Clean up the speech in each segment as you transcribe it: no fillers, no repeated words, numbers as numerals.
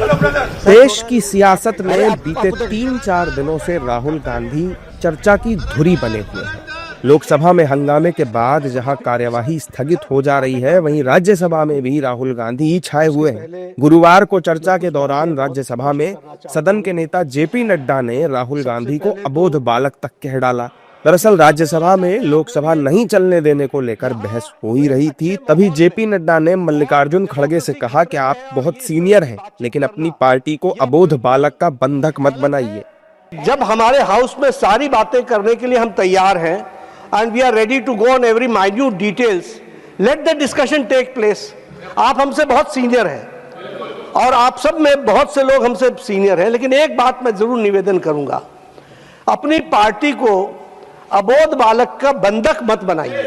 देश की सियासत में बीते 3-4 दिनों से राहुल गांधी चर्चा की धुरी बने हुए हैं। लोकसभा में हंगामे के बाद जहां कार्यवाही स्थगित हो जा रही है, वहीं राज्यसभा में भी राहुल गांधी ही छाए हुए हैं। गुरुवार को चर्चा के दौरान राज्यसभा में सदन के नेता जेपी नड्डा ने राहुल गांधी को अबोध बालक तक कह डाला। दरअसल राज्यसभा में लोकसभा नहीं चलने देने को लेकर बहस हो ही रही थी, तभी जेपी नड्डा ने मल्लिकार्जुन खड़गे से कहा कि आप बहुत सीनियर हैं, लेकिन अपनी पार्टी को अबोध बालक का बंधक मत बनाइए। जब हमारे हाउस में सारी बातें करने के लिए हम तैयार हैं and we are ready to go on every minute details, let the discussion take place. आप हमसे बहुत सीनियर हैं और आप सब में बहुत से लोग हमसे सीनियर हैं, लेकिन एक बात मैं जरूर निवेदन करूंगा, अपनी पार्टी को अबोध बालक का बंधक मत बनाइए,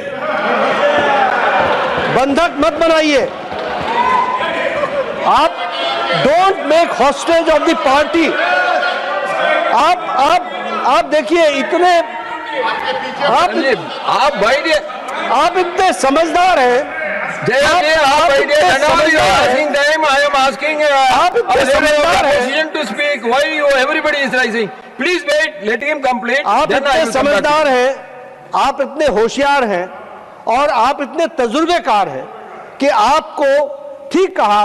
बंधक मत बनाइए। आप don't make hostage of the party. आप देखिए, इतने आप बैठिए, आप इतने समझदार हैं। Please wait, let him complete. आप इतने समझदार हैं, आप इतने होशियार हैं और आप इतने तजुर्बेकार हैं कि आपको, ठीक कहा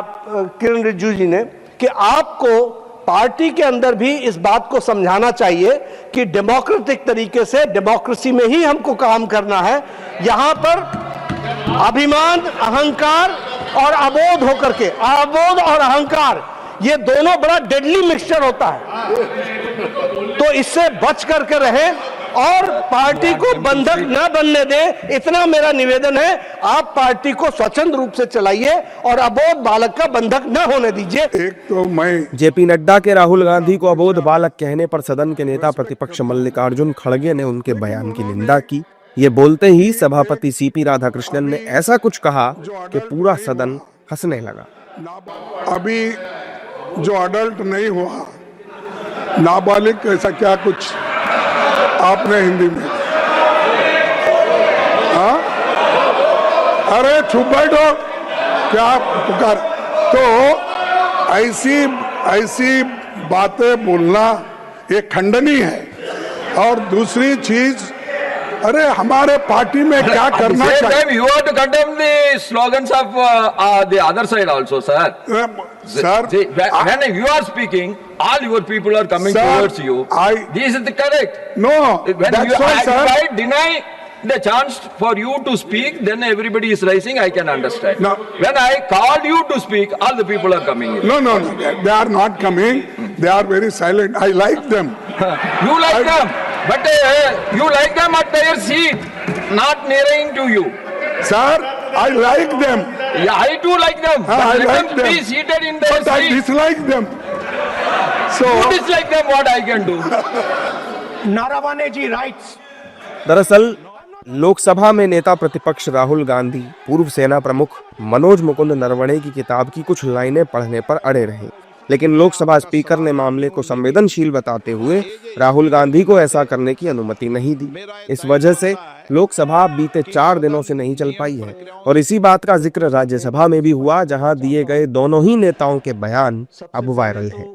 किरण रिजिजू जी ने, कि आपको पार्टी के अंदर भी इस बात को समझाना चाहिए कि डेमोक्रेटिक तरीके से, डेमोक्रेसी में ही हमको काम करना है। यहां पर अभिमान, अहंकार और अबोध होकर के, अबोध और अहंकार, ये दोनों बड़ा डेडली मिक्सचर होता है, तो इससे बच करके रहें और पार्टी को बंधक न बनने दें। इतना मेरा निवेदन है, आप पार्टी को स्वच्छंद रूप से चलाइए और अबोध बालक का बंधक न होने दीजिए। एक तो मैं जेपी नड्डा के राहुल गांधी को अबोध बालक कहने पर सदन के नेता प्रतिपक्ष मल्लिकार्जुन खड़गे ने उनके बयान की निंदा की। ये बोलते ही सभापति सीपी राधाकृष्णन ने ऐसा कुछ कहा कि पूरा सदन हंसने लगा। अभी जो अडल्ट नहीं हुआ, नाबालिग, ऐसा क्या कुछ आपने हिंदी में, हाँ? अरे चुप बैठो, क्या पुकार। तो ऐसी बातें बोलना ये खंडनीय है। और दूसरी चीज, अरे हमारे पार्टी में क्या करना चाहिए। You have to condemn the slogans of the other side also, sir. Sir, when you are speaking, all your people are coming towards you. This is the correct. No, when that's you why, sir. I deny the chance for you to speak, then everybody is rising. I can understand. No. When I called you to speak, all the people are coming in. No, they are not coming. They are very silent. I like them. You like them, but you like them at their seat, not nearing to you. Sir, I like them. Yeah, I too like them. But I let like them them. be seated in their But I seat. dislike them. So You dislike them, what I can do? Naravane ji writes. दरअसल लोकसभा में नेता प्रतिपक्ष राहुल गांधी पूर्व सेना प्रमुख मनोज मुकुंद नरवणे की किताब की कुछ लाइनें पढ़ने पर अड़े रहे, लेकिन लोकसभा स्पीकर ने मामले को संवेदनशील बताते हुए राहुल गांधी को ऐसा करने की अनुमति नहीं दी। इस वजह से लोकसभा बीते 4 दिनों से नहीं चल पाई है और इसी बात का जिक्र राज्यसभा में भी हुआ, जहां दिए गए दोनों ही नेताओं के बयान अब वायरल हैं।